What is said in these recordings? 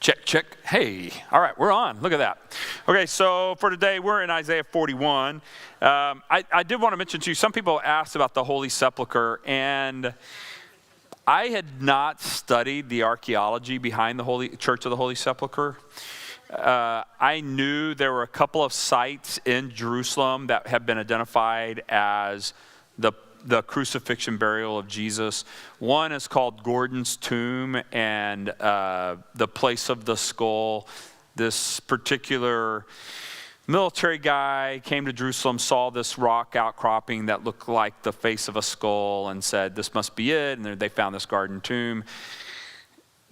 Check, check. Hey, all right, we're on. Look at that. Okay, so for today, we're in Isaiah 41. I did want to mention to you, some people asked about the Holy Sepulchre, and I had not studied the archaeology behind the Holy Church of the Holy Sepulchre. I knew there were a couple of sites in Jerusalem that have been identified as the crucifixion burial of Jesus. One is called Gordon's Tomb and the place of the skull. This particular military guy came to Jerusalem, saw this rock outcropping that looked like the face of a skull and said, this must be it. And they found this garden tomb.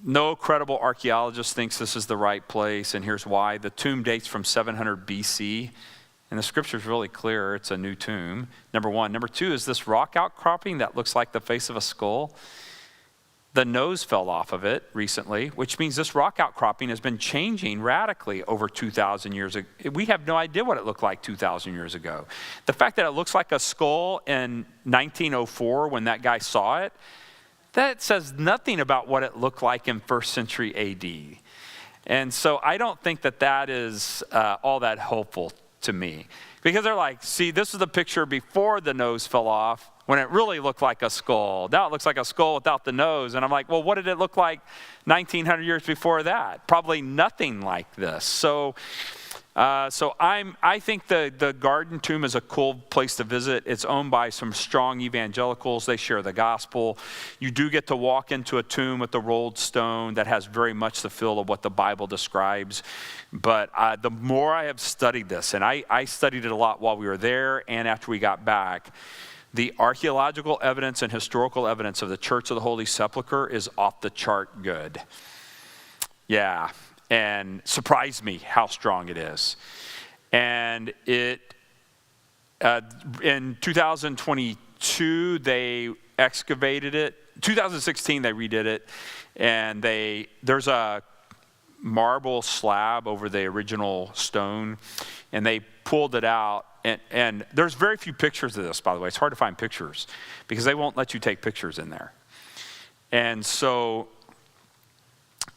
No credible archaeologist thinks this is the right place, and here's why. The tomb dates from 700 BC. And the scripture is really clear. It's a new tomb, number one. Number two is this rock outcropping that looks like the face of a skull. The nose fell off of it recently, which means this rock outcropping has been changing radically over 2,000 years ago. We have no idea what it looked like 2,000 years ago. The fact that it looks like a skull in 1904 when that guy saw it, that says nothing about what it looked like in first century AD. And so I don't think that is all that hopeful to me, because they're like, see, this is the picture before the nose fell off when it really looked like a skull. Now it looks like a skull without the nose. And I'm like, well, what did it look like 1900 years before that? Probably nothing like this. So I think the Garden Tomb is a cool place to visit. It's owned by some strong evangelicals. They share the gospel. You do get to walk into a tomb with the rolled stone that has very much the feel of what the Bible describes. But the more I have studied this, and I studied it a lot while we were there and after we got back, the archaeological evidence and historical evidence of the Church of the Holy Sepulchre is off the chart good. Yeah. And surprised me how strong it is. And it, in 2022, they excavated it. 2016, they redid it. And there's a marble slab over the original stone. And they pulled it out. And there's very few pictures of this, by the way. It's hard to find pictures because they won't let you take pictures in there. And so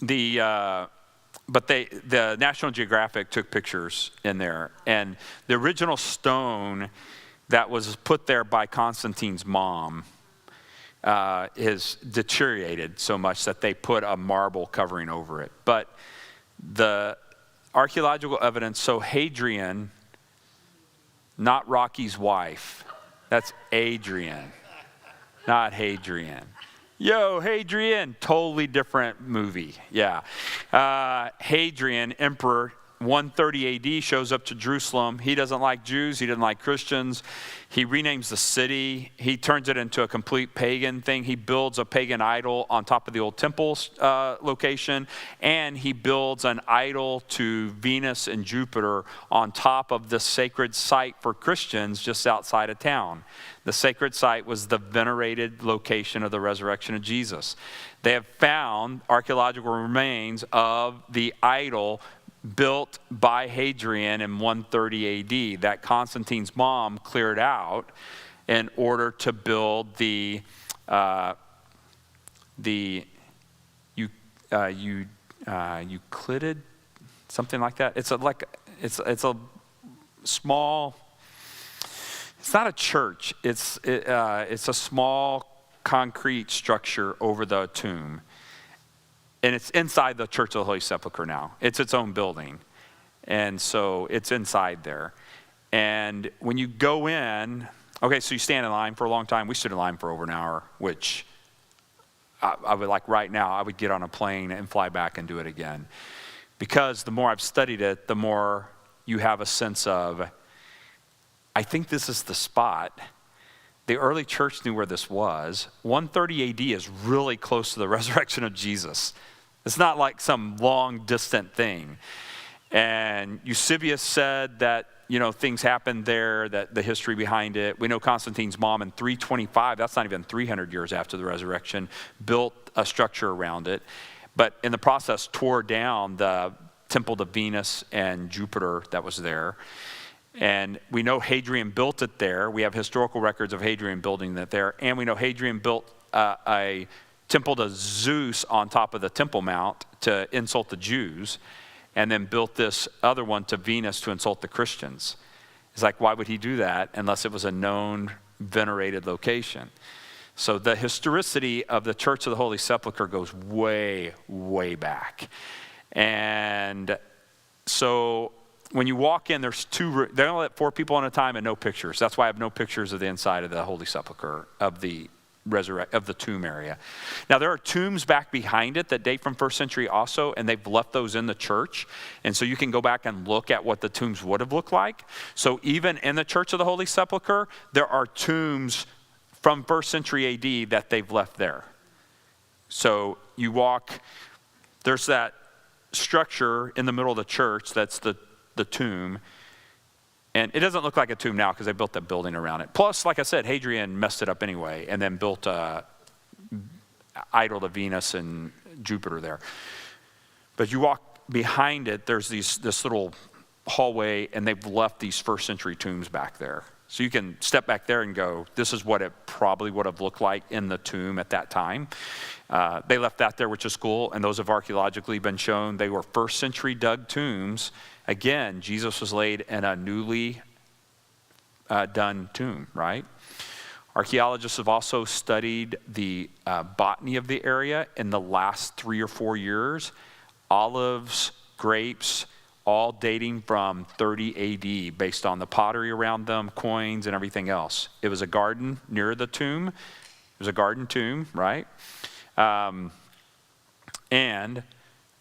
But the National Geographic took pictures in there, and the original stone that was put there by Constantine's mom is deteriorated so much that they put a marble covering over it. But the archaeological evidence, so Hadrian, not Rocky's wife, that's Adrian, not Hadrian. Yo, Hadrian, totally different movie, yeah. Hadrian, emperor, 130 AD, shows up to Jerusalem. He doesn't like Jews, he doesn't like Christians. He renames the city. He turns it into a complete pagan thing. He builds a pagan idol on top of the old temple location, and he builds an idol to Venus and Jupiter on top of the sacred site for Christians just outside of town. The sacred site was the venerated location of the resurrection of Jesus. They have found archaeological remains of the idol built by Hadrian in 130 AD that Constantine's mom cleared out in order to build the Euclidid, something like that. It's a small. It's not a church. It's a small concrete structure over the tomb. And it's inside the Church of the Holy Sepulchre now. It's its own building. And so it's inside there. And when you go in, okay, so you stand in line for a long time. We stood in line for over an hour, which I would like right now, I would get on a plane and fly back and do it again. Because the more I've studied it, the more you have a sense of, I think this is the spot. The early church knew where this was. 130 AD is really close to the resurrection of Jesus. It's not like some long distant thing. And Eusebius said that, things happened there, that the history behind it. We know Constantine's mom in 325, that's not even 300 years after the resurrection, built a structure around it. But in the process, tore down the temple to Venus and Jupiter that was there. And we know Hadrian built it there. We have historical records of Hadrian building it there. And we know Hadrian built a temple to Zeus on top of the Temple Mount to insult the Jews, and then built this other one to Venus to insult the Christians. It's like, why would he do that unless it was a known, venerated location? So the historicity of the Church of the Holy Sepulchre goes way, way back. And so when you walk in, there's they only let 4 people at a time and no pictures. That's why I have no pictures of the inside of the Holy Sepulchre, of the tomb area. Now there are tombs back behind it that date from 1st century also, and they've left those in the church. And so you can go back and look at what the tombs would have looked like. So even in the Church of the Holy Sepulchre, there are tombs from 1st century AD that they've left there. So you walk, there's that structure in the middle of the church that's the tomb. And it doesn't look like a tomb now because they built that building around it. Plus, like I said, Hadrian messed it up anyway and then built an idol to Venus and Jupiter there. But you walk behind it, there's this little hallway, and they've left these 1st century tombs back there. So you can step back there and go, this is what it probably would have looked like in the tomb at that time. They left that there, which is cool, and those have archaeologically been shown. They were 1st century dug tombs. Again, Jesus was laid in a newly done tomb, right? Archaeologists have also studied the botany of the area in the last 3 or 4 years. Olives, grapes, all dating from 30 AD based on the pottery around them, coins, and everything else. It was a garden near the tomb. It was a garden tomb, right? And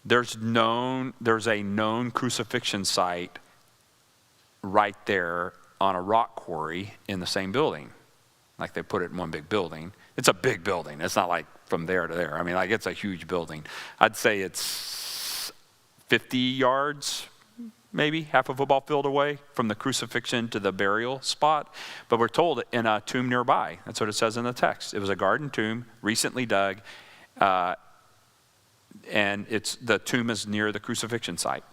there's a known crucifixion site right there on a rock quarry in the same building. Like they put it in one big building. It's a big building. It's not like from there to there. I mean, like it's a huge building. I'd say it's 50 yards, maybe half a football field away from the crucifixion to the burial spot. But we're told in a tomb nearby. That's what it says in the text. It was a garden tomb, recently dug, and the tomb is near the crucifixion site.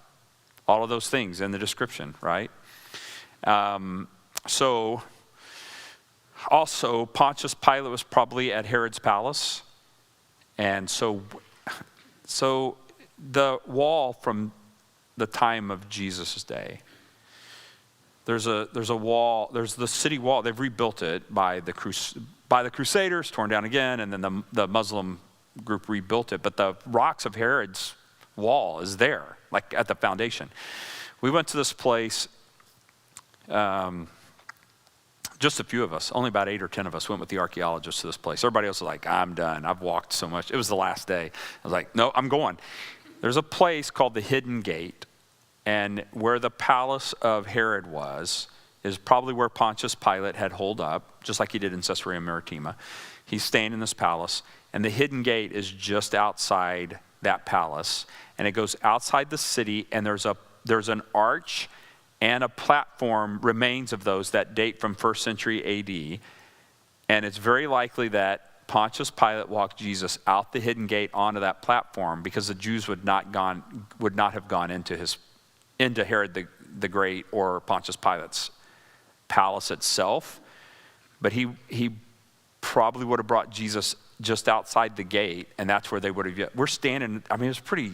All of those things in the description, right? So also Pontius Pilate was probably at Herod's palace. And so the wall from the time of Jesus' day, there's a wall, there's the city wall. They've rebuilt it by the Crusaders, torn down again, and then the Muslim group rebuilt it. But the rocks of Herod's wall is there, like at the foundation. We went to this place, just a few of us, only about 8 or 10 of us went with the archaeologists to this place. Everybody else was like, I'm done. I've walked so much. It was the last day. I was like, no, I'm going. There's a place called the Hidden Gate, and where the palace of Herod was is probably where Pontius Pilate had holed up, just like he did in Caesarea Maritima. He's staying in this palace, and the Hidden Gate is just outside that palace, and it goes outside the city, and there's an arch and a platform, remains of those that date from 1st century AD, and it's very likely that Pontius Pilate walked Jesus out the Hidden Gate onto that platform because the Jews would not have gone into Herod the Great or Pontius Pilate's palace itself, but he probably would have brought Jesus just outside the gate, and that's where they would have. We're standing. I mean, it was a pretty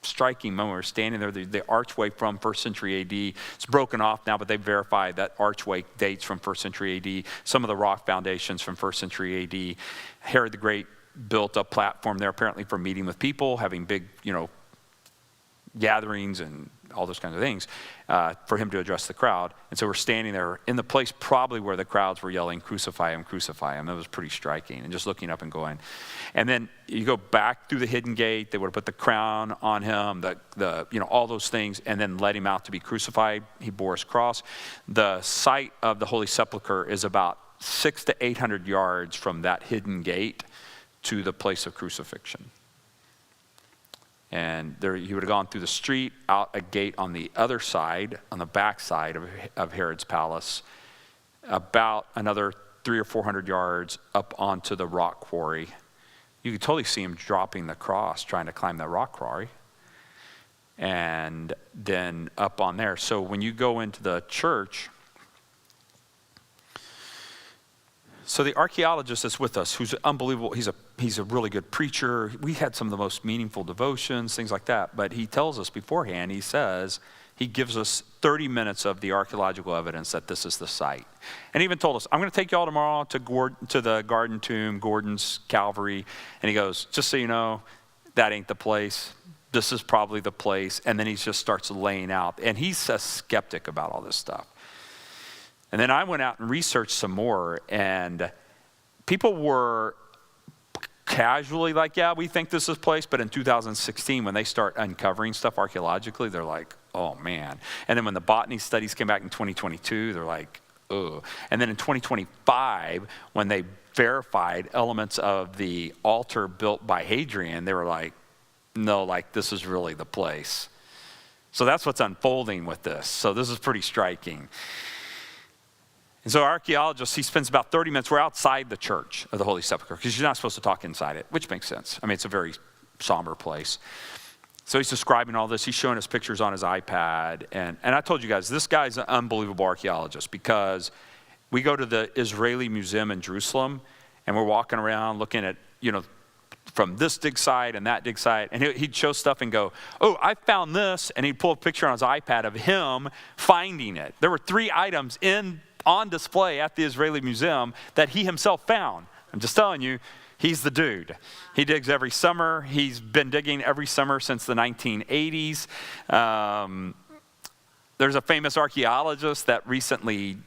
striking moment. We're standing there. The archway from 1st century AD. It's broken off now, but they verified that archway dates from 1st century AD. Some of the rock foundations from 1st century AD. Herod the Great built a platform there apparently for meeting with people, having big, gatherings and all those kinds of things for him to address the crowd. And so we're standing there in the place probably where the crowds were yelling, crucify him, crucify him. It was pretty striking, and just looking up and going. And then you go back through the Hidden Gate. They would have put the crown on him, all those things, and then let him out to be crucified. He bore his cross. The site of the Holy Sepulchre is about 600 to 800 yards from that Hidden Gate to the place of crucifixion. And there, he would have gone through the street, out a gate on the other side, on the back side of Herod's palace, about another 300 or 400 yards up onto the rock quarry. You could totally see him dropping the cross, trying to climb that rock quarry, and then up on there. So when you go into the church, So the archaeologist that's with us, who's unbelievable, he's a really good preacher. We had some of the most meaningful devotions, things like that. But he tells us beforehand, he gives us 30 minutes of the archaeological evidence that this is the site. And he even told us, I'm going to take you all tomorrow to the Garden Tomb, Gordon's Calvary. And he goes, just so you know, that ain't the place. This is probably the place. And then he just starts laying out. And he's a skeptic about all this stuff. And then I went out and researched some more, and people were casually like, yeah, we think this is place. But in 2016, when they start uncovering stuff archaeologically, they're like, oh man. And then when the botany studies came back in 2022, they're like, ugh. And then in 2025, when they verified elements of the altar built by Hadrian, they were like, no, like this is really the place. So that's what's unfolding with this. So this is pretty striking. And so our archaeologist, he spends about 30 minutes, we're outside the church of the Holy Sepulchre, because you're not supposed to talk inside it, which makes sense. I mean, it's a very somber place. So he's describing all this. He's showing us pictures on his iPad. And I told you guys, this guy's an unbelievable archaeologist, because we go to the Israeli Museum in Jerusalem, and we're walking around looking at, from this dig site and that dig site, and he'd show stuff and go, oh, I found this, and he'd pull a picture on his iPad of him finding it. There were 3 items on display at the Israeli Museum that he himself found. I'm just telling you, he's the dude. He digs every summer. He's been digging every summer since the 1980s. There's a famous archaeologist that recently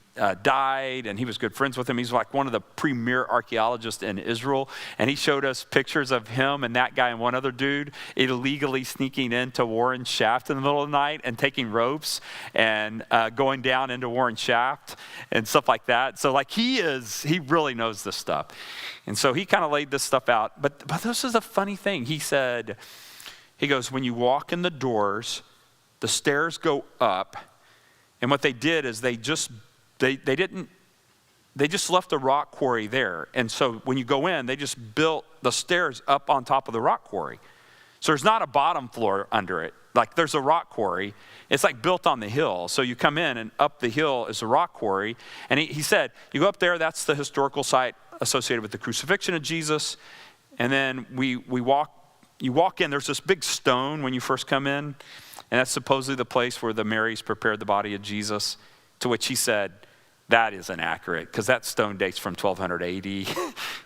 died, and he was good friends with him. He's like one of the premier archaeologists in Israel, and he showed us pictures of him and that guy and one other dude illegally sneaking into Warren Shaft in the middle of the night and taking ropes and going down into Warren Shaft and stuff like that. So like he really knows this stuff. And so he kind of laid this stuff out. But this is a funny thing. He goes, when you walk in the doors, the stairs go up, and what they did is they just left the rock quarry there. And so when you go in, they just built the stairs up on top of the rock quarry. So there's not a bottom floor under it. Like there's a rock quarry. It's like built on the hill. So you come in, and up the hill is a rock quarry. And he said, you go up there, that's the historical site associated with the crucifixion of Jesus. And then you walk in, there's this big stone when you first come in. And that's supposedly the place where the Marys prepared the body of Jesus. To which he said, that is inaccurate, because that stone dates from 1200 AD.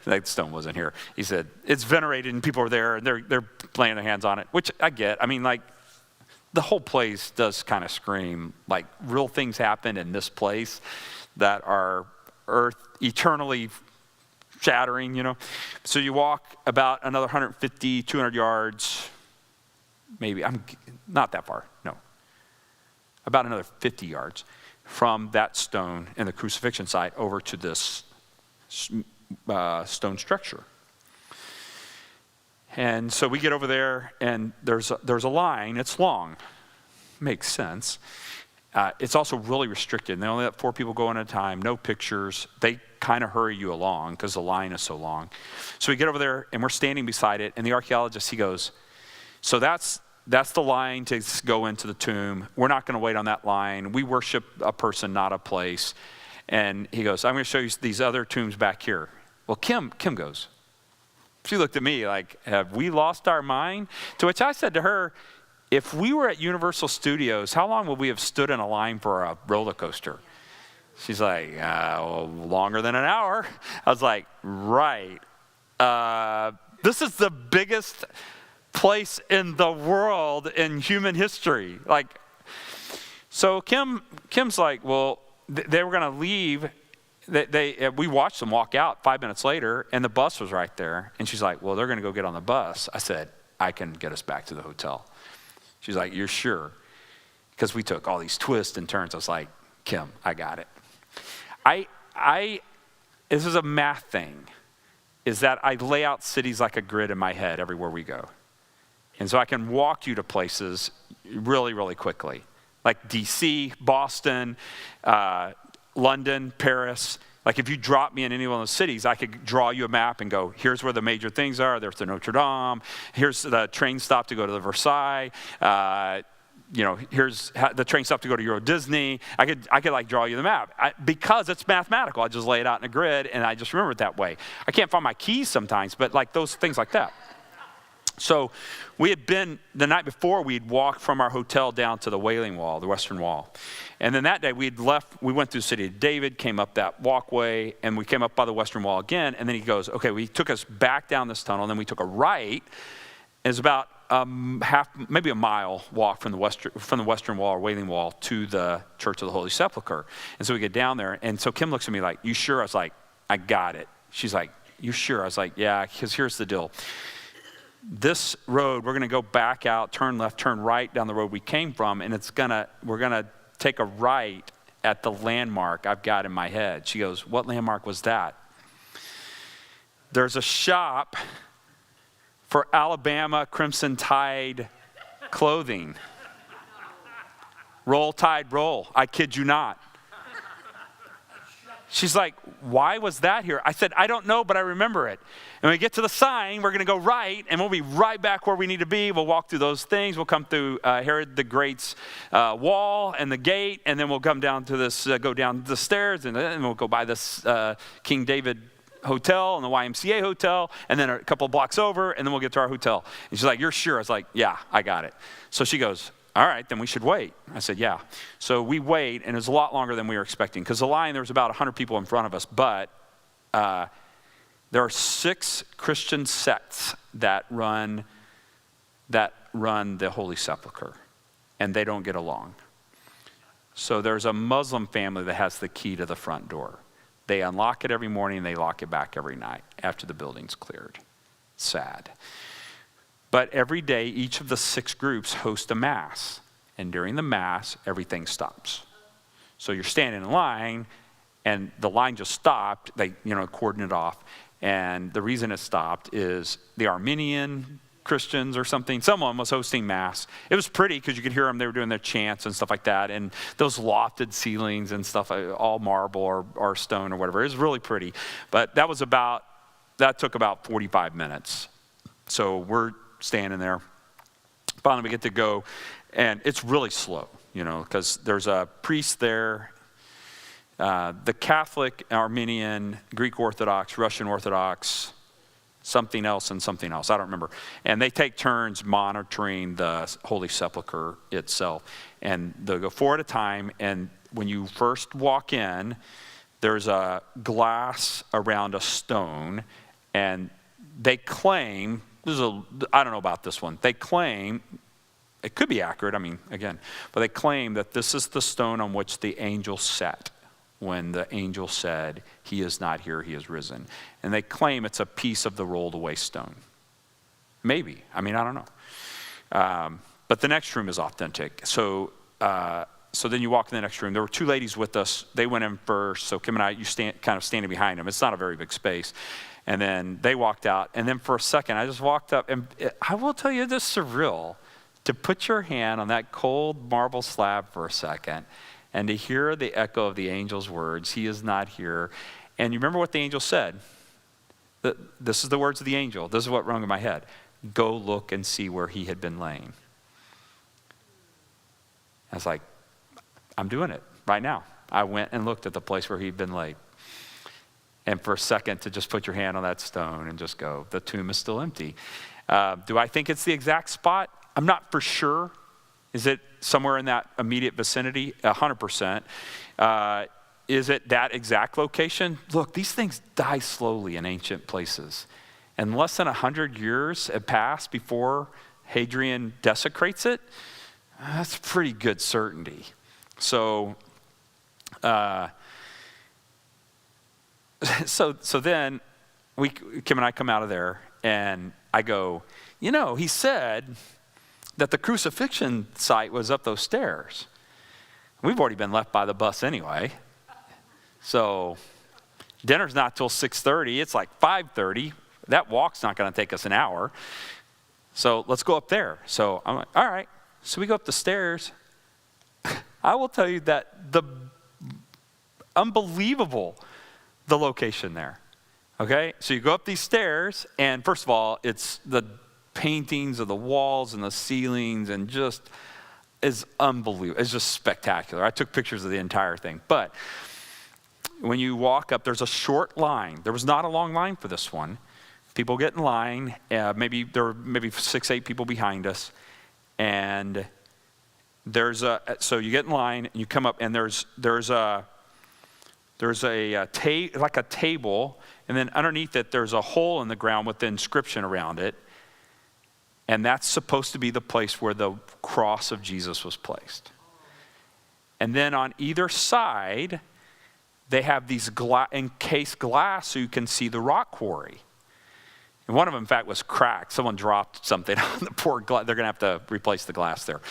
That stone wasn't here. He said, it's venerated, and people are there, and they're laying their hands on it, which I get. I mean, like, the whole place does kind of scream, like, real things happen in this place that are eternally shattering, So you walk about another 150, 200 yards, maybe, I'm not that far, no. About another 50 yards from that stone and the crucifixion site over to this stone structure. And so we get over there, and there's a line. It's long. Makes sense. It's also really restricted. They only let 4 people go in at a time, no pictures. They kind of hurry you along because the line is so long. So we get over there, and we're standing beside it, and the archaeologist, he goes, so that's the line to go into the tomb. We're not going to wait on that line. We worship a person, not a place. And he goes, I'm going to show you these other tombs back here. Well, Kim goes. She looked at me like, have we lost our mind? To which I said to her, if we were at Universal Studios, how long would we have stood in a line for a roller coaster? She's like, longer than an hour. I was like, right. This is the biggest place in the world in human history. Like, so Kim's like, well, they were going to leave. We watched them walk out 5 minutes later, and the bus was right there. And she's like, well, they're going to go get on the bus. I said, I can get us back to the hotel. She's like, you're sure? Because we took all these twists and turns. I was like, Kim, I got it. This is a math thing, is that I lay out cities like a grid in my head everywhere we go. And so I can walk you to places really, really quickly, like DC, Boston, London, Paris. Like if you drop me in any one of those cities, I could draw you a map and go, here's where the major things are. There's the Notre Dame. Here's the train stop to go to the Versailles. here's the train stop to go to Euro Disney. I could like draw you the map because it's mathematical. I just lay it out in a grid and I just remember it that way. I can't find my keys sometimes, but like those things like that. So we had been, the night before, we'd walked from our hotel down to the Wailing Wall, the Western Wall. And then that day we went through the city of David, came up that walkway, and we came up by the Western Wall again. And then he goes, okay, we took us back down this tunnel, and then we took a right. It's about maybe a mile walk from the Western Wall or Wailing Wall to the Church of the Holy Sepulchre. And so we get down there, and so Kim looks at me like, you sure? I was like, I got it. She's like, you sure? I was like, yeah, because here's the deal. This road, we're going to go back out, turn left, turn right down the road we came from, and we're going to take a right at the landmark I've got in my head. She goes, what landmark was that? There's a shop for Alabama Crimson Tide clothing. Roll Tide Roll. I kid you not. She's like, why was that here? I said, I don't know, but I remember it. And when we get to the sign, we're going to go right, and we'll be right back where we need to be. We'll walk through those things. We'll come through Herod the Great's wall and the gate, and then we'll come down to this, go down the stairs, and then we'll go by this King David Hotel and the YMCA Hotel, and then a couple of blocks over, and then we'll get to our hotel. And she's like, you're sure? I was like, yeah, I got it. So she goes, all right, then we should wait. I said, yeah. So we wait, and it was a lot longer than we were expecting, because the line, there was about 100 people in front of us, but there are 6 Christian sects that run the Holy Sepulchre, and they don't get along. So there's a Muslim family that has the key to the front door. They unlock it every morning, and they lock it back every night after the building's cleared. Sad. But every day, each of the 6 groups host a mass. And during the mass, everything stops. So you're standing in line, and the line just stopped. They, cordon it off. And the reason it stopped is the Armenian Christians or something. Someone was hosting mass. It was pretty because you could hear them. They were doing their chants and stuff like that. And those lofted ceilings and stuff, all marble or stone or whatever. It was really pretty. But that took about 45 minutes. So we're standing there. Finally, we get to go, and it's really slow, because there's a priest there, the Catholic, Armenian, Greek Orthodox, Russian Orthodox, something else and something else. I don't remember. And they take turns monitoring the Holy Sepulchre itself. And they'll go 4 at a time, and when you first walk in, there's a glass around a stone, and they claim, I don't know about this one. They claim, it could be accurate, but they claim that this is the stone on which the angel sat when the angel said, he is not here, he is risen. And they claim it's a piece of the rolled away stone. Maybe, I don't know. But the next room is authentic. So then you walk in the next room. There were 2 ladies with us. They went in first, so Kim and I, kind of standing behind them. It's not a very big space. And then they walked out. And then for a second, I just walked up. And I will tell you, this is surreal to put your hand on that cold marble slab for a second and to hear the echo of the angel's words, he is not here. And you remember what the angel said? This is the words of the angel. This is what rung in my head. Go look and see where he had been laying. I was like, I'm doing it right now. I went and looked at the place where he'd been laid. And for a second to just put your hand on that stone and just go, the tomb is still empty. Do I think it's the exact spot? I'm not for sure. Is it somewhere in that immediate vicinity? 100%. Is it that exact location? Look, these things die slowly in ancient places. And less than 100 years have passed before Hadrian desecrates it. That's pretty good certainty. So, So then Kim and I come out of there, and I go, he said that the crucifixion site was up those stairs. We've already been left by the bus anyway. So dinner's not till 6:30. It's like 5:30. That walk's not going to take us an hour. So let's go up there. So I'm like, all right. So we go up the stairs. I will tell you that the unbelievable the location there. Okay? So you go up these stairs, and first of all, it's the paintings of the walls and the ceilings, and just, is unbelievable. It's just spectacular. I took pictures of the entire thing. But when you walk up, there's a short line. There was not a long line for this one. People get in line. There were 6, 8 people behind us. And so you get in line, and you come up, and there's a table, and then underneath it, there's a hole in the ground with the inscription around it. And that's supposed to be the place where the cross of Jesus was placed. And then on either side, they have these encased glass so you can see the rock quarry. And one of them, in fact, was cracked. Someone dropped something on the poor glass. They're going to have to replace the glass there.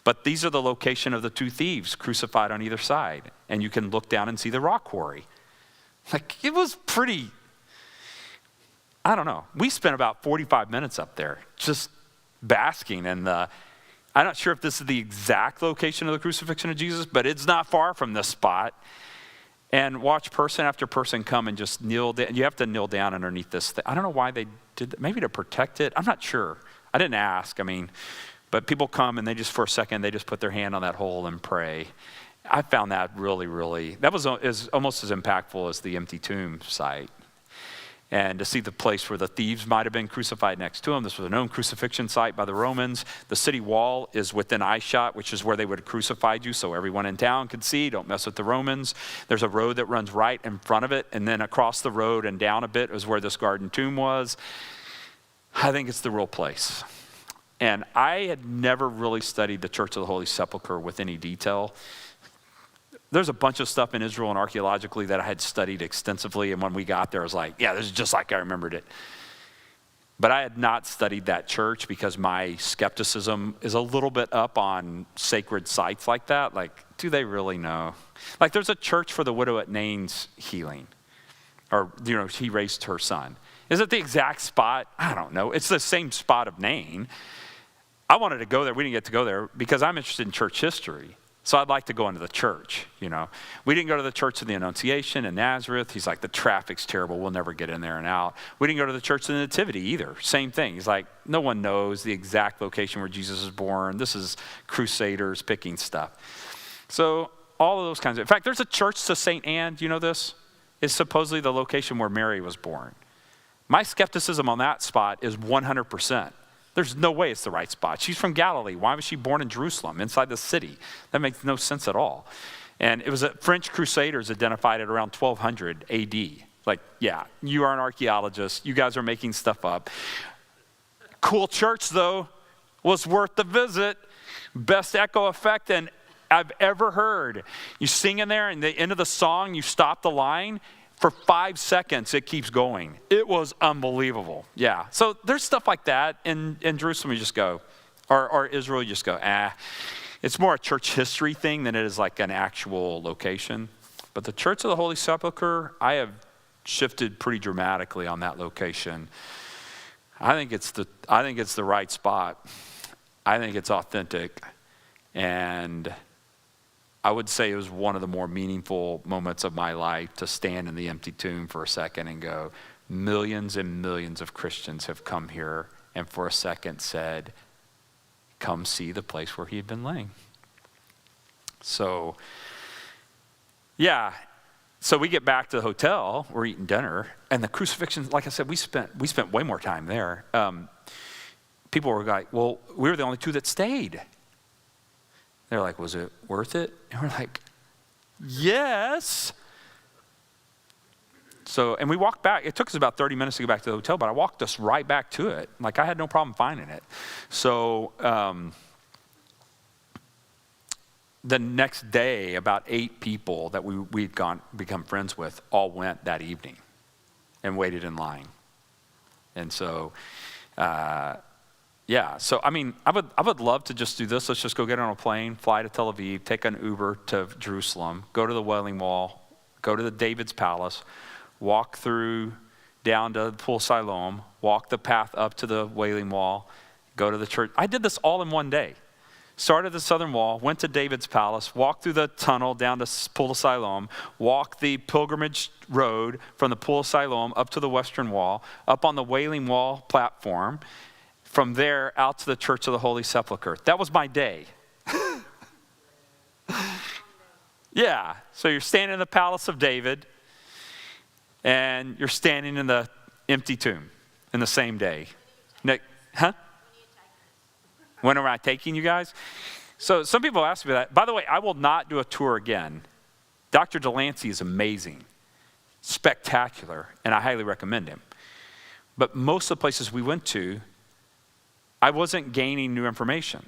But these are the location of the 2 thieves crucified on either side. And you can look down and see the rock quarry. Like, it was pretty, I don't know. We spent about 45 minutes up there just basking. And I'm not sure if this is the exact location of the crucifixion of Jesus, but it's not far from this spot. And watch person after person come and just kneel down. You have to kneel down underneath this thing. I don't know why they did that. Maybe to protect it. I'm not sure. I didn't ask. But people come and they just, for a second, they just put their hand on that hole and pray. I found that really, really, that was almost as impactful as the empty tomb site. And to see the place where the thieves might have been crucified next to them. This was a known crucifixion site by the Romans. The city wall is within eyeshot, which is where they would have crucified you, so everyone in town could see. Don't mess with the Romans. There's a road that runs right in front of it, and then across the road and down a bit is where this garden tomb was. I think it's the real place. And I had never really studied the Church of the Holy Sepulchre with any detail. There's a bunch of stuff in Israel and archaeologically that I had studied extensively, and when we got there, I was like, yeah, this is just like I remembered it. But I had not studied that church because my skepticism is a little bit up on sacred sites like that. Like, do they really know? Like, there's a church for the widow at Nain's healing, or, she raised her son. Is it the exact spot? I don't know. It's the same spot of Nain. I wanted to go there. We didn't get to go there because I'm interested in church history. So I'd like to go into the church, We didn't go to the Church of the Annunciation in Nazareth. He's like, the traffic's terrible. We'll never get in there and out. We didn't go to the Church of the Nativity either. Same thing. He's like, no one knows the exact location where Jesus was born. This is crusaders picking stuff. So all of those kinds of, in fact, there's a church to St. Anne. Do you know this? It's supposedly the location where Mary was born. My skepticism on that spot is 100%. There's no way it's the right spot. She's from Galilee. Why was she born in Jerusalem, inside the city? That makes no sense at all. And it was French Crusaders identified it around 1200 AD. Like, yeah, you are an archaeologist. You guys are making stuff up. Cool church, though. Was worth the visit. Best echo effect I've ever heard. You sing in there, and the end of the song, you stop the line. For 5 seconds, it keeps going. It was unbelievable. Yeah. So there's stuff like that. In Jerusalem, you just go, or Israel, you just go, It's more a church history thing than it is like an actual location. But the Church of the Holy Sepulchre, I have shifted pretty dramatically on that location. I think it's the right spot. I think it's authentic. And I would say it was one of the more meaningful moments of my life to stand in the empty tomb for a second and go, millions and millions of Christians have come here and for a second said, come see the place where he had been laying. So, yeah. So we get back to the hotel, we're eating dinner, and the crucifixion, like I said, we spent way more time there. People were like, well, we were the only 2 that stayed. They're like, was it worth it? And we're like, yes. So, and we walked back. It took us about 30 minutes to get back to the hotel, but I walked us right back to it. Like, I had no problem finding it. So, the next day, about 8 people that we'd become friends with all went that evening and waited in line. And so, yeah, so I would love to just do this. Let's just go get on a plane, fly to Tel Aviv, take an Uber to Jerusalem, go to the Wailing Wall, go to the David's Palace, walk through down to the Pool Siloam, walk the path up to the Wailing Wall, go to the church. I did this all in one day. Started the southern wall, went to David's Palace, walked through the tunnel down to Pool of Siloam, walked the pilgrimage road from the Pool of Siloam up to the western wall, up on the Wailing Wall platform, from there out to the Church of the Holy Sepulchre. That was my day. Yeah, so you're standing in the palace of David, and you're standing in the empty tomb in the same day. Huh? When am I taking you guys? So some people ask me that. By the way, I will not do a tour again. Dr. Delancey is amazing, spectacular, and I highly recommend him. But most of the places we went to, I wasn't gaining new information.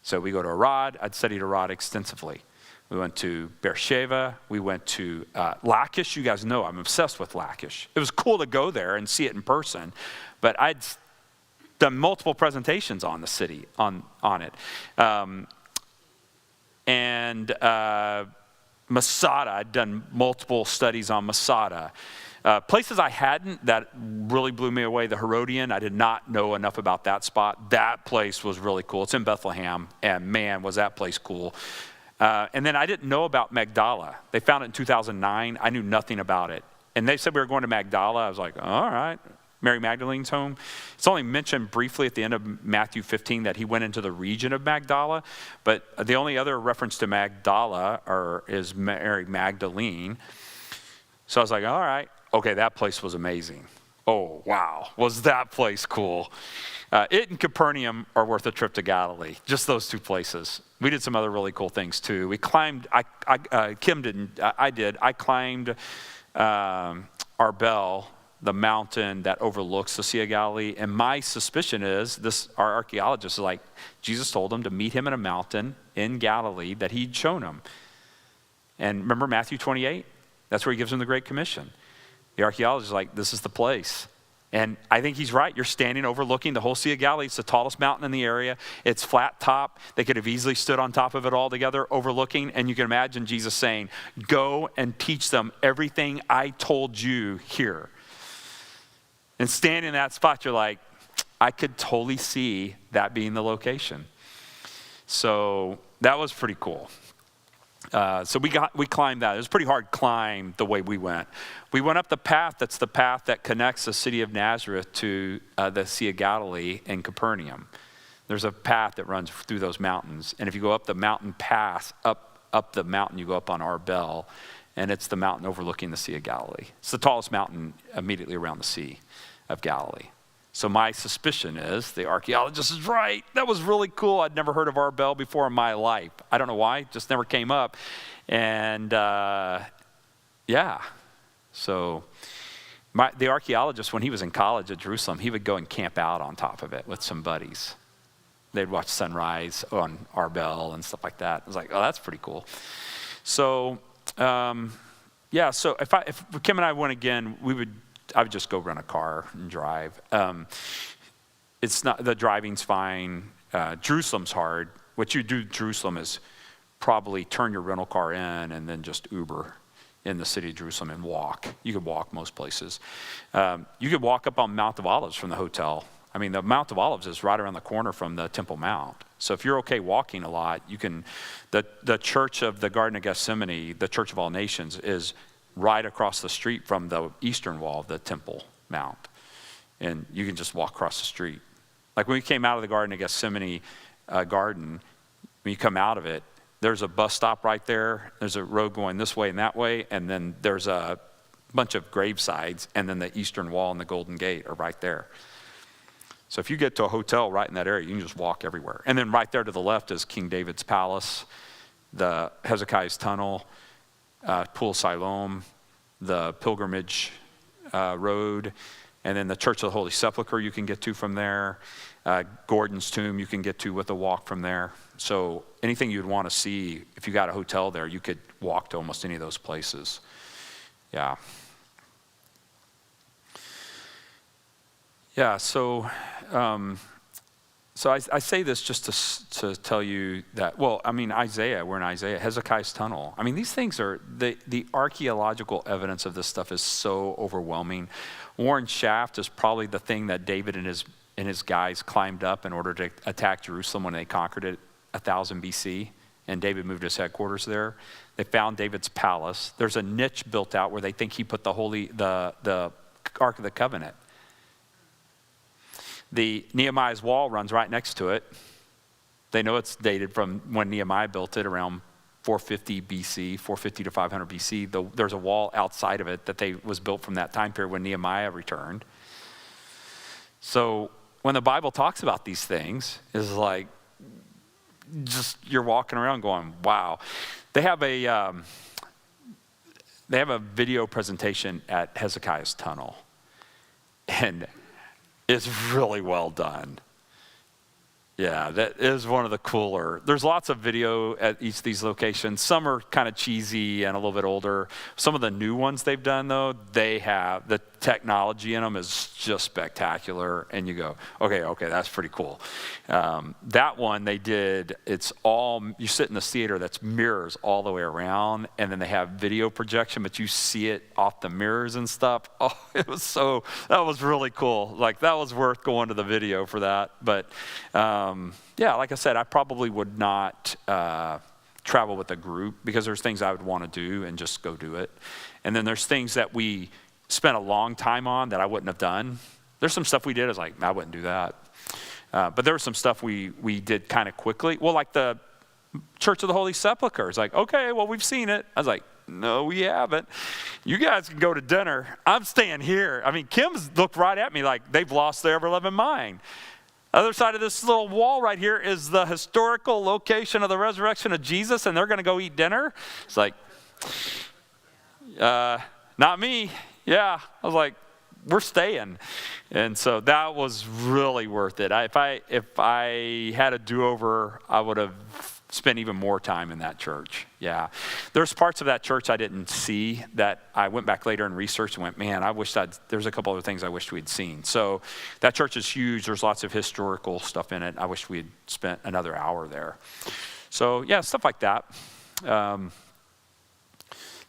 So we go to Arad. I'd studied Arad extensively. We went to Beersheba. We went to Lachish. You guys know I'm obsessed with Lachish. It was cool to go there and see it in person, but I'd done multiple presentations on the city, on it. Masada, I'd done multiple studies on Masada. Places I hadn't that really blew me away, the Herodian, I did not know enough about that spot. That place was really cool. It's in Bethlehem, and man, was that place cool. And then I didn't know about Magdala. They found it in 2009. I knew nothing about it. And they said we were going to Magdala. I was like, all right, Mary Magdalene's home. It's only mentioned briefly at the end of Matthew 15 that he went into the region of Magdala. But the only other reference to Magdala is Mary Magdalene. So I was like, all right, okay, that place was amazing. Oh, wow, was that place cool. It and Capernaum are worth a trip to Galilee, just those two places. We did some other really cool things too. We climbed, Kim didn't, I did. I climbed Arbel, the mountain that overlooks the Sea of Galilee. And my suspicion is, our archaeologist is like, Jesus told him to meet him in a mountain in Galilee that he'd shown him. And remember Matthew 28? That's where he gives him the Great Commission. The archaeologist is like, this is the place. And I think he's right. You're standing overlooking the whole Sea of Galilee. It's the tallest mountain in the area. It's flat top. They could have easily stood on top of it all together, overlooking. And you can imagine Jesus saying, go and teach them everything I told you here. And standing in that spot, you're like, I could totally see that being the location. So that was pretty cool. So we climbed that. It was a pretty hard climb the way we went. We went up the path that's the path that connects the city of Nazareth to the Sea of Galilee and Capernaum. There's a path that runs through those mountains. And if you go up the mountain pass, up the mountain, you go up on Arbel, and it's the mountain overlooking the Sea of Galilee. It's the tallest mountain immediately around the Sea of Galilee. So my suspicion is the archaeologist is right. That was really cool. I'd never heard of Arbel before in my life. I don't know why, it just never came up. And yeah, so the archaeologist, when he was in college at Jerusalem, he would go and camp out on top of it with some buddies. They'd watch sunrise on Arbel and stuff like that. I was like, oh, that's pretty cool. So yeah, so if Kim and I went again, I would just go rent a car and drive. It's not, the driving's fine. Jerusalem's hard. What you do Jerusalem is probably turn your rental car in and then just Uber in the city of Jerusalem and walk. You could walk most places. You could walk up on Mount of Olives from the hotel. I mean, the Mount of Olives is right around the corner from the Temple Mount. So if you're okay walking a lot, you can, the church of the Garden of Gethsemane, the Church of All Nations, is right across the street from the eastern wall of the Temple Mount. And you can just walk across the street. Like when we came out of the Garden of Gethsemane garden, when you come out of it, there's a bus stop right there. There's a road going this way and that way. And then there's a bunch of gravesides. And then the eastern wall and the Golden Gate are right there. So if you get to a hotel right in that area, you can just walk everywhere. And then right there to the left is King David's palace, the Hezekiah's tunnel, Pool Siloam, the pilgrimage road, and then the Church of the Holy Sepulchre you can get to from there. Gordon's tomb you can get to with a walk from there. So anything you'd want to see, if you got a hotel there, you could walk to almost any of those places. Yeah. Yeah, so I say this just to tell you that, well, I mean, Isaiah, we're in Isaiah, Hezekiah's tunnel. I mean, these things are, the archaeological evidence of this stuff is so overwhelming. Warren Shaft is probably the thing that David and his guys climbed up in order to attack Jerusalem when they conquered it 1000 BC, and David moved his headquarters there. They found David's palace. There's a niche built out where they think he put the Ark of the Covenant. The Nehemiah's wall runs right next to it. They know it's dated from when Nehemiah built it around 450 BC, 450 to 500 BC. There's a wall outside of it that was built from that time period when Nehemiah returned. So when the Bible talks about these things, it's like, just you're walking around going, wow. They have a video presentation at Hezekiah's tunnel, and it's really well done. Yeah, that is one of the cooler. There's lots of video at each of these locations. Some are kind of cheesy and a little bit older. Some of the new ones they've done, though, they have the technology in them is just spectacular. And you go, okay, that's pretty cool. That one they did, it's all, you sit in the theater that's mirrors all the way around, and then they have video projection, but you see it off the mirrors and stuff. Oh, that was really cool. Like, that was worth going to the video for that. But yeah, like I said, I probably would not travel with a group because there's things I would want to do and just go do it. And then there's things that we spent a long time on that I wouldn't have done. There's some stuff we did, I was like, I wouldn't do that. But there was some stuff we did kind of quickly. Well, like the Church of the Holy Sepulchre. It's like, okay, well, we've seen it. I was like, no, we haven't. You guys can go to dinner. I'm staying here. I mean, Kim's looked right at me like they've lost their ever-loving mind. Other side of this little wall right here is the historical location of the resurrection of Jesus, and they're going to go eat dinner. It's like, not me. Yeah, I was like, we're staying. And so that was really worth it. If I had a do-over, I would have spent even more time in that church. Yeah. There's parts of that church I didn't see that I went back later and researched and went, man, there's a couple other things I wished we'd seen. So that church is huge. There's lots of historical stuff in it. I wish we'd spent another hour there. So yeah, stuff like that.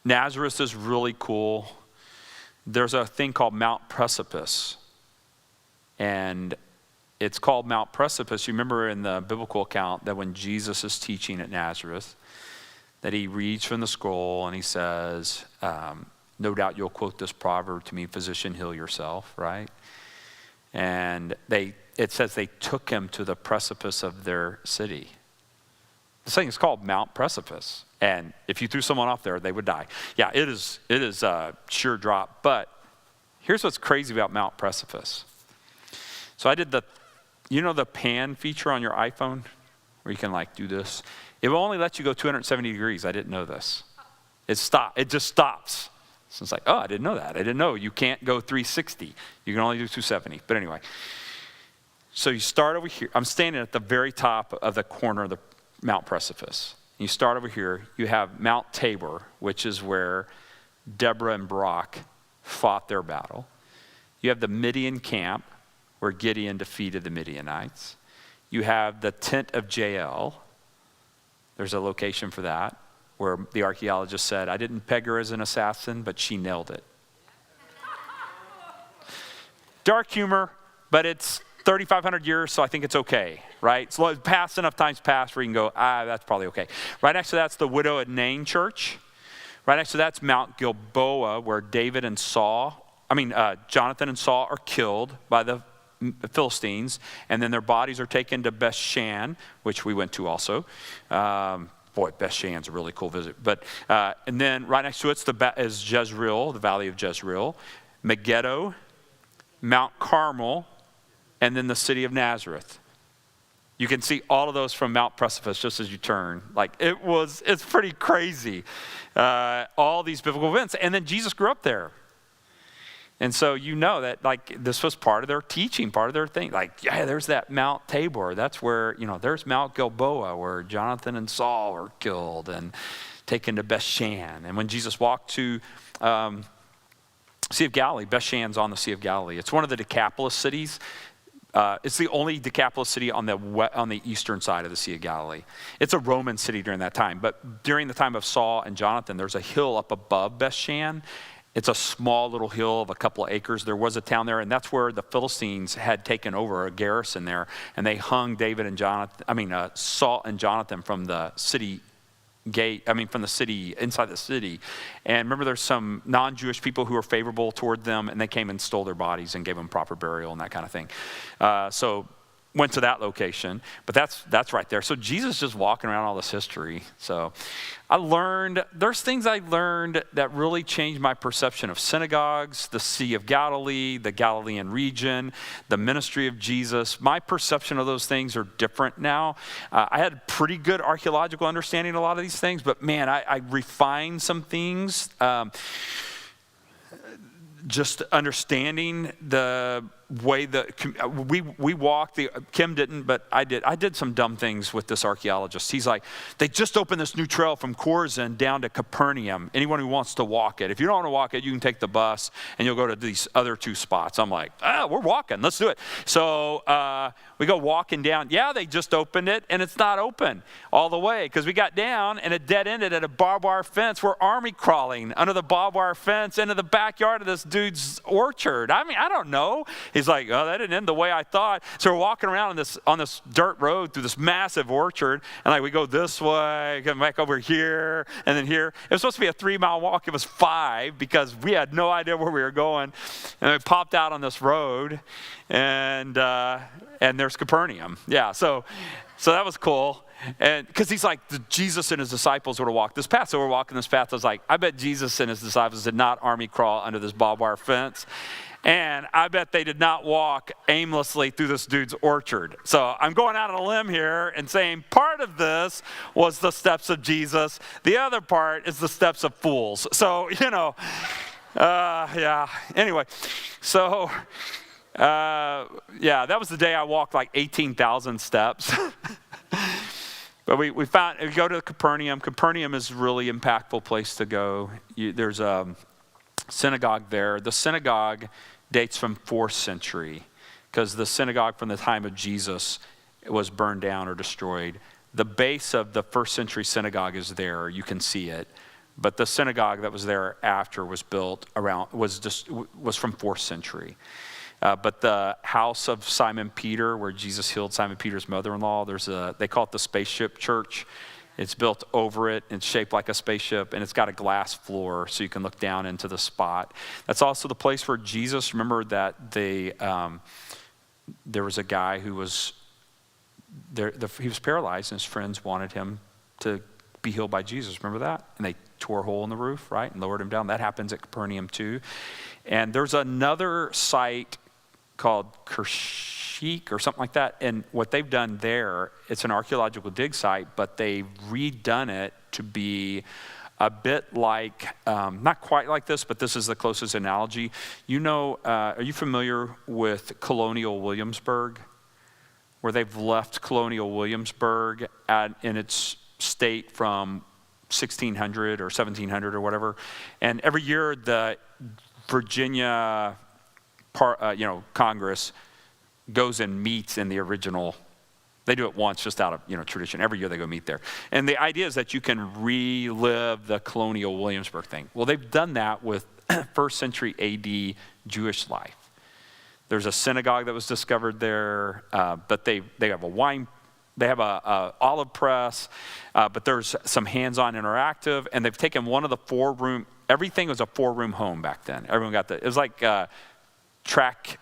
Nazareth is really cool. There's a thing called Mount Precipice. And it's called Mount Precipice. You remember in the biblical account that when Jesus is teaching at Nazareth, that he reads from the scroll and he says, no doubt you'll quote this proverb to me, physician, heal yourself, right? And it says they took him to the precipice of their city. This thing is called Mount Precipice. And if you threw someone off there, they would die. Yeah, it is a sure drop. But here's what's crazy about Mount Precipice. So I did the pan feature on your iPhone where you can like do this? It will only let you go 270 degrees. I didn't know this. It just stops. So it's like, oh, I didn't know that. I didn't know you can't go 360. You can only do 270. But anyway, so you start over here. I'm standing at the very top of the corner of the Mount Precipice. You start over here. You have Mount Tabor, which is where Deborah and Barak fought their battle. You have the Midian camp, where Gideon defeated the Midianites. You have the tent of Jael. There's a location for that, where the archaeologist said, I didn't peg her as an assassin, but she nailed it. Dark humor, but it's 3,500 years, so I think it's okay, right? So enough times past where you can go, that's probably okay. Right next to that's the Widow at Nain Church. Right next to that's Mount Gilboa, where Jonathan and Saul are killed by the Philistines, and then their bodies are taken to Beth-shan, which we went to also. Beth-shan's a really cool visit. But and then right next to it is Jezreel, the Valley of Jezreel, Megiddo, Mount Carmel, and then the city of Nazareth. You can see all of those from Mount Precipice just as you turn. It's pretty crazy. All these biblical events. And then Jesus grew up there. And so you know that this was part of their teaching, part of their thing. There's that Mount Tabor. That's where, there's Mount Gilboa where Jonathan and Saul were killed and taken to Beth-shan. And when Jesus walked to Sea of Galilee, Beth-shan's on the Sea of Galilee. It's one of the Decapolis cities. It's the only Decapolis city on the eastern side of the Sea of Galilee. It's a Roman city during that time. But during the time of Saul and Jonathan, there's a hill up above Beth-shan. It's a small little hill of a couple of acres. There was a town there, and that's where the Philistines had taken over a garrison there, and they hung Saul and Jonathan from the city gate. From the city, inside the city. And remember, there's some non-Jewish people who were favorable toward them, and they came and stole their bodies and gave them proper burial and that kind of thing. So went to that location, but that's right there. So Jesus just walking around all this history. So there's things I learned that really changed my perception of synagogues, the Sea of Galilee, the Galilean region, the ministry of Jesus. My perception of those things are different now. I had pretty good archaeological understanding of a lot of these things, but man, I refined some things. Just understanding the way that we walked, Kim didn't, but I did. I did some dumb things with this archaeologist. He's like, they just opened this new trail from Chorazin down to Capernaum. Anyone who wants to walk it. If you don't want to walk it, you can take the bus and you'll go to these other two spots. I'm like, we're walking, let's do it. So we go walking down. Yeah, they just opened it and it's not open all the way because we got down and it dead ended at a barbed wire fence. We're army crawling under the barbed wire fence into the backyard of this dude's orchard. I mean, I don't know. He's like, oh, that didn't end the way I thought. So we're walking around on this dirt road through this massive orchard, and like we go this way, come back over here, and then here. It was supposed to be a 3-mile walk. It was 5 because we had no idea where we were going. And we popped out on this road, and there's Capernaum. Yeah, so that was cool. And because he's like, Jesus and his disciples would have walked this path. So we're walking this path. I was like, I bet Jesus and his disciples did not army crawl under this barbed wire fence. And I bet they did not walk aimlessly through this dude's orchard. So I'm going out on a limb here and saying part of this was the steps of Jesus. The other part is the steps of fools. So, yeah. Anyway, so, that was the day I walked like 18,000 steps. But we go to Capernaum. Capernaum is a really impactful place to go. There's a synagogue there. The synagogue dates from 4th century because the synagogue from the time of Jesus was burned down or destroyed. The base of the 1st century synagogue is there. You can see it. But the synagogue that was there after was built was from 4th century. But the house of Simon Peter, where Jesus healed Simon Peter's mother-in-law, they call it the Spaceship Church. It's built over it, and it's shaped like a spaceship, and it's got a glass floor so you can look down into the spot. That's also the place where Jesus, remember that there was a guy who was there, he was paralyzed, and his friends wanted him to be healed by Jesus. Remember that? And they tore a hole in the roof, right, and lowered him down. That happens at Capernaum too. And there's another site called Kershik or something like that. And what they've done there, it's an archaeological dig site, but they've redone it to be a bit like, not quite like this, but this is the closest analogy. Are you familiar with Colonial Williamsburg? Where they've left Colonial Williamsburg in its state from 1600 or 1700 or whatever. And every year the Virginia Congress goes and meets in the original. They do it once just out of tradition. Every year they go meet there. And the idea is that you can relive the Colonial Williamsburg thing. Well, they've done that with 1st century AD Jewish life. There's a synagogue that was discovered there, but they have a olive press, but there's some hands-on interactive, and they've taken one of the 4-room. Everything was a 4-room home back then. Everyone got it was like tract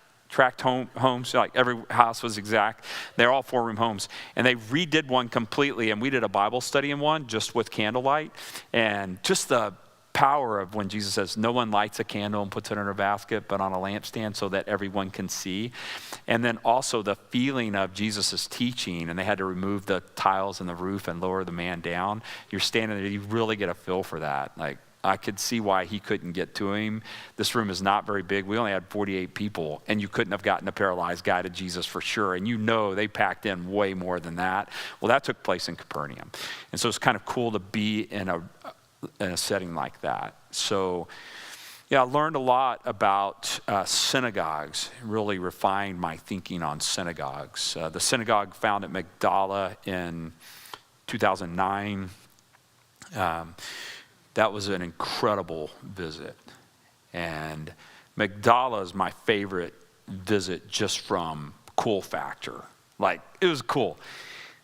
homes, like every house was exact. They're all 4-room homes. And they redid one completely, and we did a Bible study in one just with candlelight. And just the power of when Jesus says, no one lights a candle and puts it in a basket, but on a lampstand so that everyone can see. And then also the feeling of Jesus' teaching, and they had to remove the tiles in the roof and lower the man down. You're standing there, you really get a feel for that. Like, I could see why he couldn't get to him. This room is not very big. We only had 48 people, and you couldn't have gotten a paralyzed guy to Jesus for sure. And they packed in way more than that. Well, that took place in Capernaum. And so it's kind of cool to be in a setting like that. So, I learned a lot about synagogues, really refined my thinking on synagogues. The synagogue found at Magdala in 2009. That was an incredible visit. And Magdala is my favorite visit just from cool factor. Like, it was cool.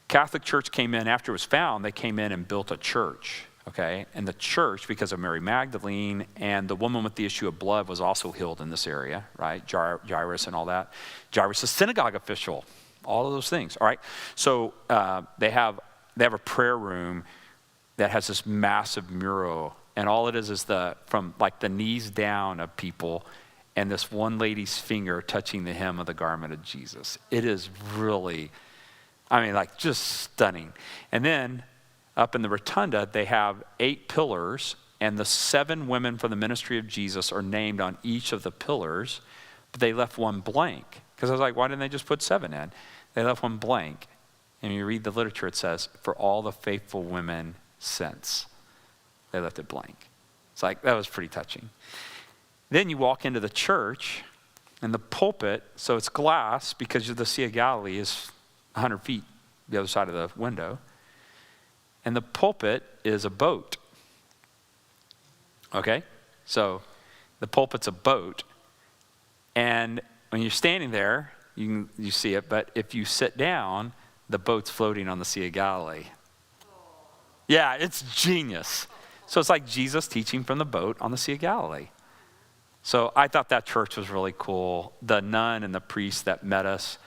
Catholic Church came in, after it was found, they came in and built a church, okay? And the church, because of Mary Magdalene and the woman with the issue of blood was also healed in this area, right? Jairus and all that. Jairus, a synagogue official, all of those things. All right. So they have a prayer room that has this massive mural, and all it is from like the knees down of people, and this one lady's finger touching the hem of the garment of Jesus. It is really, like just stunning. And then up in the rotunda, they have 8 pillars, and the 7 women from the ministry of Jesus are named on each of the pillars, but they left one blank. Because I was like, why didn't they just put 7 in? They left one blank. And you read the literature, it says, for all the faithful women since. They left it blank. It's like, that was pretty touching. Then you walk into the church, and the pulpit, so it's glass because the Sea of Galilee is 100 feet the other side of the window. And the pulpit is a boat. Okay? So the pulpit's a boat. And when you're standing there, you see it, but if you sit down, the boat's floating on the Sea of Galilee. Yeah, it's genius. So it's like Jesus teaching from the boat on the Sea of Galilee. So I thought that church was really cool. The nun and the priest that met us,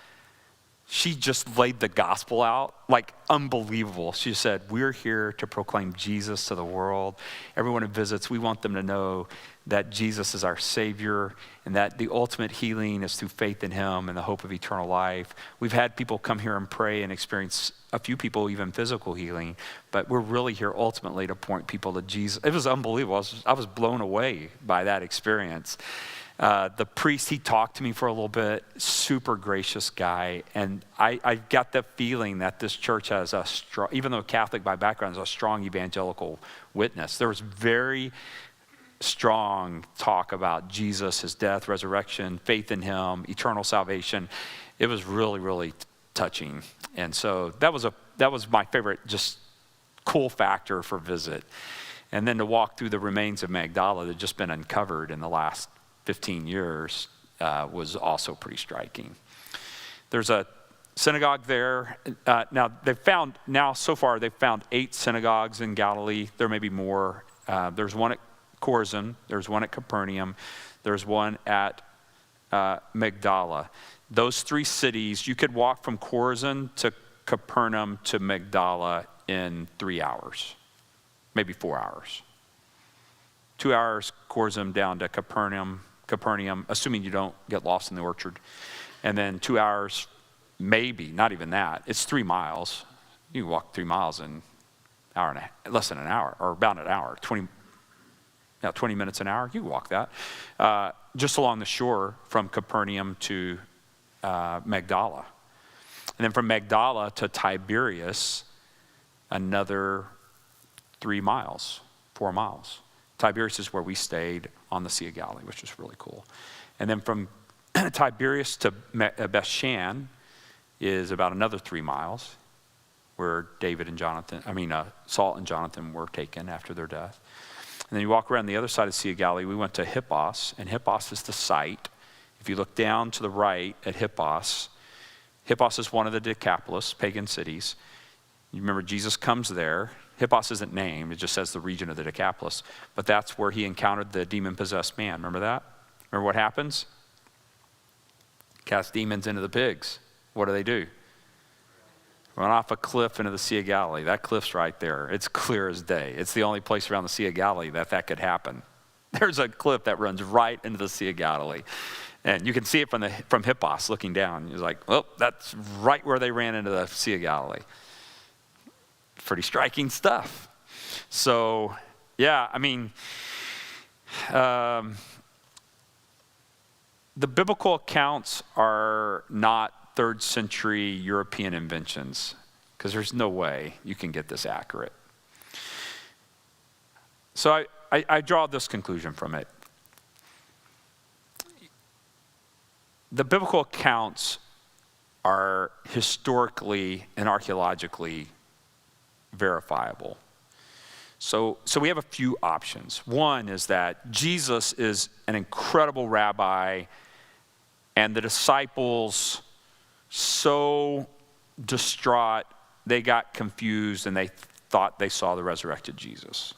she just laid the gospel out, like unbelievable. She said, we're here to proclaim Jesus to the world. Everyone who visits, we want them to know that Jesus is our Savior and that the ultimate healing is through faith in Him and the hope of eternal life. We've had people come here and pray and experience, a few people even physical healing, but we're really here ultimately to point people to Jesus. It was unbelievable. I was blown away by that experience. The priest, he talked to me for a little bit, super gracious guy. And I got the feeling that this church has a strong, even though Catholic by background, is a strong evangelical witness. There was very strong talk about Jesus, his death, resurrection, faith in him, eternal salvation. It was really, really touching. And so that was my favorite, just cool factor for visit. And then to walk through the remains of Magdala that had just been uncovered in the last 15 years was also pretty striking. There's a synagogue there. So far they've found 8 synagogues in Galilee. There may be more. There's one at Chorazin. There's one at Capernaum. There's one at Magdala. Those 3 cities, you could walk from Chorazin to Capernaum to Magdala in 3 hours, maybe 4 hours. 2 hours, Chorazin down to Capernaum, assuming you don't get lost in the orchard. And then 2 hours, maybe, not even that. It's 3 miles. You can walk 3 miles in less than an hour, or about an hour, 20 minutes an hour. You can walk that. Just along the shore from Capernaum to Magdala. And then from Magdala to Tiberias, another 4 miles. Tiberias is where we stayed on the Sea of Galilee, which was really cool. And then from Tiberias to Bethshan is about another 3 miles, where Saul and Jonathan were taken after their death. And then you walk around the other side of the Sea of Galilee. We went to Hippos, and Hippos is the site. If you look down to the right at Hippos is one of the Decapolis, pagan cities. You remember Jesus comes there. Hippos isn't named, it just says the region of the Decapolis. But that's where he encountered the demon-possessed man. Remember that? Remember what happens? Cast demons into the pigs. What do? Run off a cliff into the Sea of Galilee. That cliff's right there. It's clear as day. It's the only place around the Sea of Galilee that could happen. There's a cliff that runs right into the Sea of Galilee. And you can see it from Hippos looking down. You're like, well, that's right where they ran into the Sea of Galilee. Pretty striking stuff. So, yeah, the biblical accounts are not 3rd century European inventions, because there's no way you can get this accurate. So I draw this conclusion from it. The biblical accounts are historically and archaeologically verifiable. So we have a few options. One is that Jesus is an incredible rabbi, and the disciples so distraught, they got confused and they thought they saw the resurrected Jesus.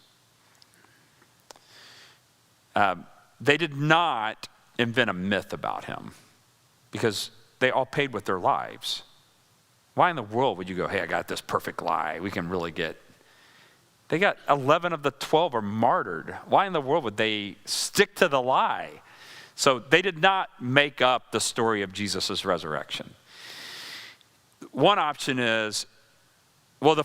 They did not invent a myth about him, because they all paid with their lives. Why in the world would you go, hey, I got this perfect lie. We can really get... They got 11 of the 12 are martyred. Why in the world would they stick to the lie? So they did not make up the story of Jesus' resurrection. One option is, well,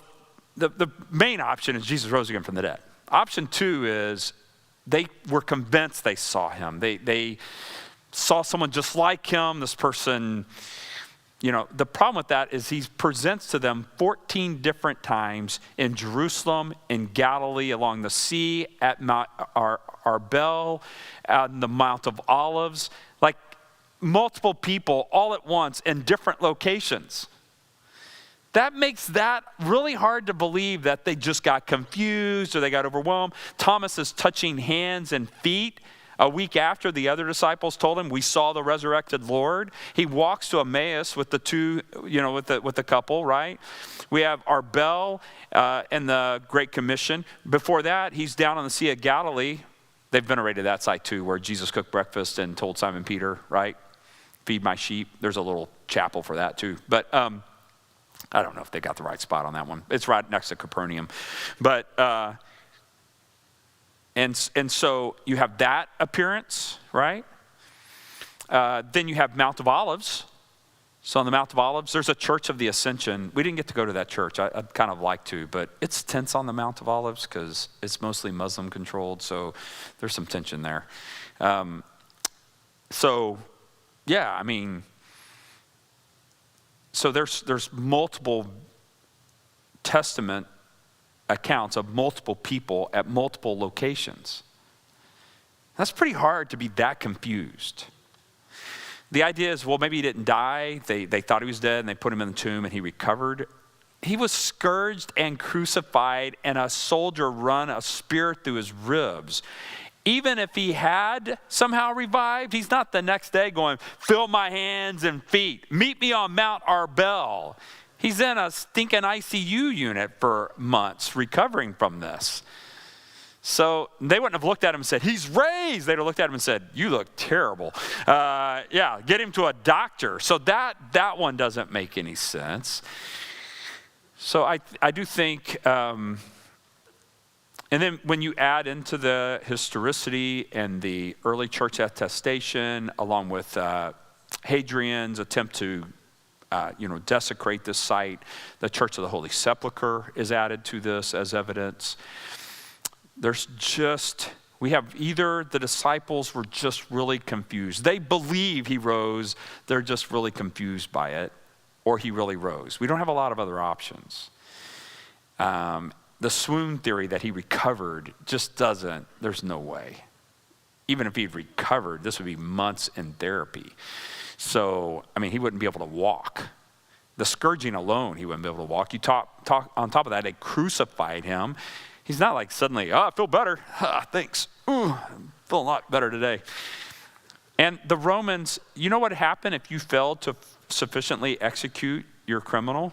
the main option is Jesus rose again from the dead. Option two is they were convinced they saw him. They saw someone just like him. This person, the problem with that is he presents to them 14 different times in Jerusalem, in Galilee, along the sea, at Mount Arbel, on the Mount of Olives, like multiple people all at once in different locations. That makes that really hard to believe that they just got confused or they got overwhelmed. Thomas is touching hands and feet a week after the other disciples told him, we saw the resurrected Lord. He walks to Emmaus with the two, with the couple, right? We have Arbel and the Great Commission. Before that, he's down on the Sea of Galilee. They've venerated that site too, where Jesus cooked breakfast and told Simon Peter, right? Feed my sheep. There's a little chapel for that too. But I don't know if they got the right spot on that one. It's right next to Capernaum. But, and so you have that appearance, right? Then you have Mount of Olives. So on the Mount of Olives, there's a Church of the Ascension. We didn't get to go to that church. I'd kind of like to, but it's tense on the Mount of Olives because it's mostly Muslim controlled. So there's some tension there. So there's multiple Testament accounts of multiple people at multiple locations. That's pretty hard to be that confused. The idea is, well, maybe he didn't die. They thought he was dead and they put him in the tomb and he recovered. He was scourged and crucified and a soldier run a spear through his ribs. Even if he had somehow revived, he's not the next day going, fill my hands and feet. Meet me on Mount Arbel. He's in a stinking ICU unit for months recovering from this. So they wouldn't have looked at him and said, he's raised. They'd have looked at him and said, you look terrible. Get him to a doctor. So that one doesn't make any sense. So I do think... And then when you add into the historicity and the early church attestation, along with Hadrian's attempt to, desecrate this site, the Church of the Holy Sepulchre is added to this as evidence. We have either the disciples were just really confused. They believe he rose, they're just really confused by it, or he really rose. We don't have a lot of other options. The swoon theory that he recovered just doesn't, there's no way. Even if he'd recovered, this would be months in therapy. So, he wouldn't be able to walk. The scourging alone, he wouldn't be able to walk. You talk on top of that, they crucified him. He's not like suddenly, I feel better. Thanks. I feel a lot better today. And the Romans, you know what happened if you failed to sufficiently execute your criminal?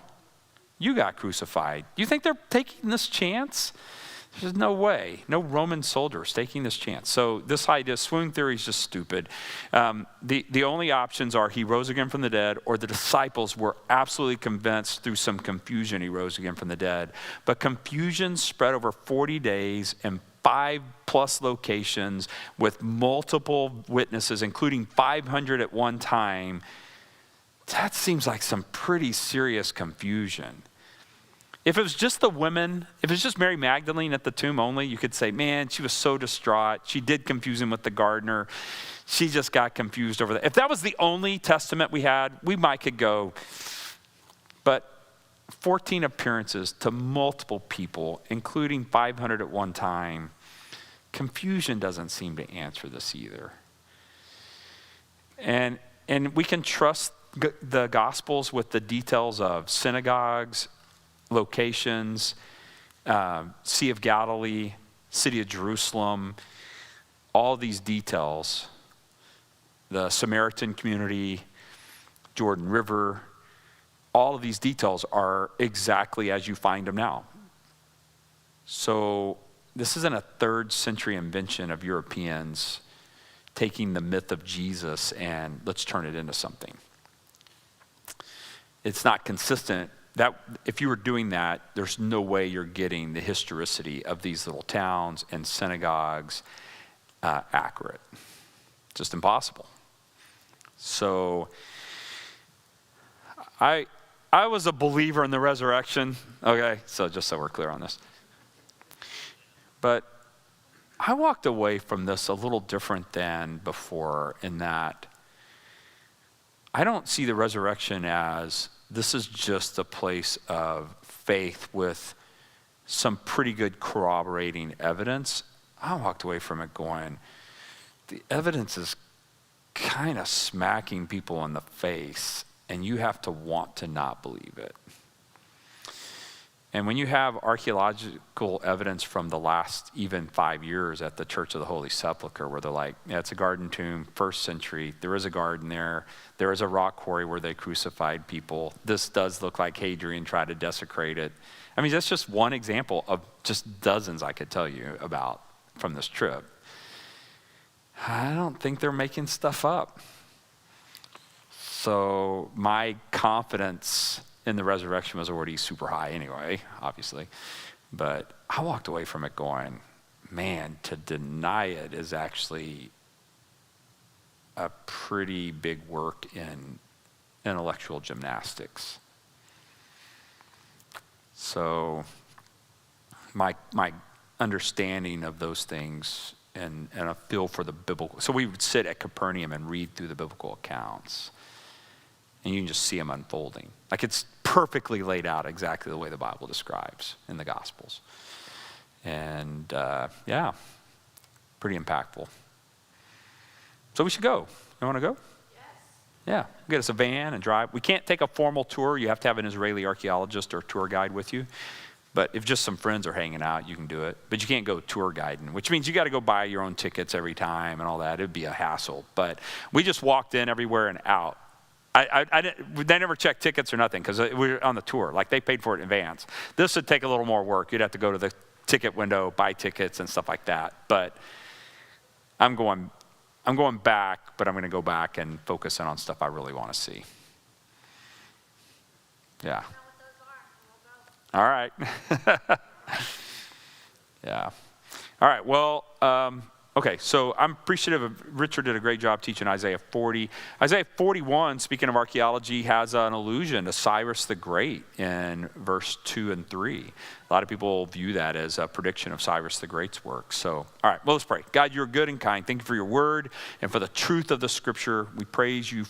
You got crucified. You think they're taking this chance? There's no way. No Roman soldier is taking this chance. So this idea, swoon theory is just stupid. The only options are he rose again from the dead, or the disciples were absolutely convinced through some confusion he rose again from the dead. But confusion spread over 40 days and 5+ locations with multiple witnesses, including 500 at one time. That seems like some pretty serious confusion. If it was just the women, if it was just Mary Magdalene at the tomb only, you could say, man, she was so distraught. She did confuse him with the gardener. She just got confused over that. If that was the only testament we had, we might could go. But 14 appearances to multiple people, including 500 at one time, confusion doesn't seem to answer this either. And we can trust the Gospels with the details of synagogues, locations, Sea of Galilee, City of Jerusalem, all these details, the Samaritan community, Jordan River, all of these details are exactly as you find them now. So this isn't a 3rd century invention of Europeans taking the myth of Jesus and let's turn it into something. it's not consistent. That if you were doing that, there's no way you're getting the historicity of these little towns and synagogues accurate. Just impossible. So I was a believer in the resurrection, okay? So just so we're clear on this. But I walked away from this a little different than before in that I don't see the resurrection as this is just a place of faith with some pretty good corroborating evidence. I walked away from it going, the evidence is kind of smacking people in the face, and you have to want to not believe it. And when you have archaeological evidence from the last even 5 years at the Church of the Holy Sepulchre, where they're like, yeah, it's a garden tomb, 1st century, there is a garden there, there is a rock quarry where they crucified people. This does look like Hadrian tried to desecrate it. I mean, that's just one example of just dozens I could tell you about from this trip. I don't think they're making stuff up. So my confidence in the resurrection was already super high anyway, obviously. But I walked away from it going, man, to deny it is actually a pretty big work in intellectual gymnastics. So my understanding of those things and a feel for the biblical. So we would sit at Capernaum and read through the biblical accounts, and you can just see them unfolding. Like it's perfectly laid out exactly the way the Bible describes in the Gospels. And yeah, pretty impactful. So we should go. You want to go? Yes. Yeah, get us a van and drive. We can't take a formal tour. You have to have an Israeli archaeologist or tour guide with you. But if just some friends are hanging out, you can do it. But you can't go tour guiding, which means you got to go buy your own tickets every time and all that. It'd be a hassle. But we just walked in everywhere and out. They never checked tickets or nothing because we were on the tour. Like they paid for it in advance. This would take a little more work. You'd have to go to the ticket window, buy tickets and stuff like that. But I'm going back, but I'm going to go back and focus in on stuff I really want to see. Yeah. All right. Yeah. All right. Well, okay. So I'm appreciative of Richard did a great job teaching Isaiah 40. Isaiah 41, speaking of archaeology, has an allusion to Cyrus the Great in verse 2 and 3. A lot of people view that as a prediction of Cyrus the Great's work. So, all right. Well, let's pray. God, you're good and kind. Thank you for your word and for the truth of the scripture. We praise you.